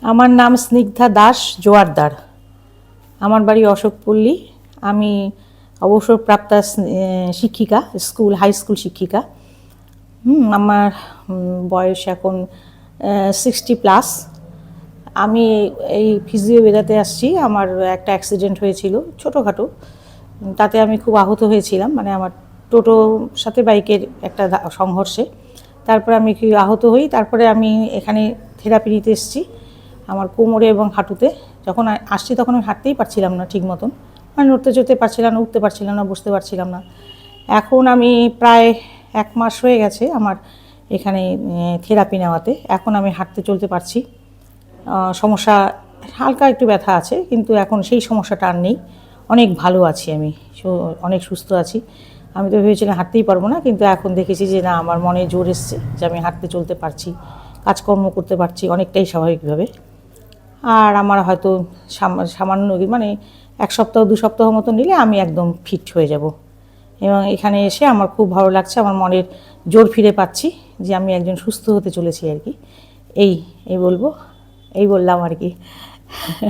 আমার নাম স্নিগ্ধা দাস জোয়ারদার। আমার বাড়ি অশোকপল্লী। আমি অবসরপ্রাপ্তা শিক্ষিকা, হাই স্কুল শিক্ষিকা। আমার বয়স এখন 60+। আমি এই ফিজিও বেরাতে আসছি। আমার একটা অ্যাক্সিডেন্ট হয়েছিল ছোটোখাটো, তাতে আমি খুব আহত হয়েছিলাম, মানে আমার টোটোর সাথে বাইকের একটা সংঘর্ষে। তারপরে আমি কি আহত হই, তারপরে আমি এখানে থেরাপি নিতে এসেছি আমার কোমরে এবং হাঁটুতে। যখন আসছি তখন আমি হাঁটতেই পারছিলাম না ঠিক মতন, মানে নড়তে চড়তে পারছিলাম না, উঠতে পারছিলাম না, বসতে পারছিলাম না। এখন আমি প্রায় 1 মাস হয়ে গেছে আমার এখানে থেরাপি নেওয়াতে। এখন আমি হাঁটতে চলতে পারছি। সমস্যা হালকা একটু ব্যথা আছে, কিন্তু এখন সেই সমস্যাটা আর নেই। অনেক ভালো আছি আমি, অনেক সুস্থ আছি। আমি তো ভেবেছিলাম হাঁটতেই পারবো না, কিন্তু এখন দেখেছি যে না, আমার মনে জোর এসছে যে আমি হাঁটতে চলতে পারছি, কাজকর্ম করতে পারছি অনেকটাই স্বাভাবিকভাবে। আর আমার হয়তো সামান্য, মানে 1 সপ্তাহ 2 সপ্তাহ মতো নিলে আমি একদম ফিট হয়ে যাব। এবং এখানে এসে আমার খুব ভালো লাগছে, আমার মনের জোর ফিরে পাচ্ছি যে আমি একজন সুস্থ হতে চলেছি আর কি। এই বলবো, এই বললাম আর কি।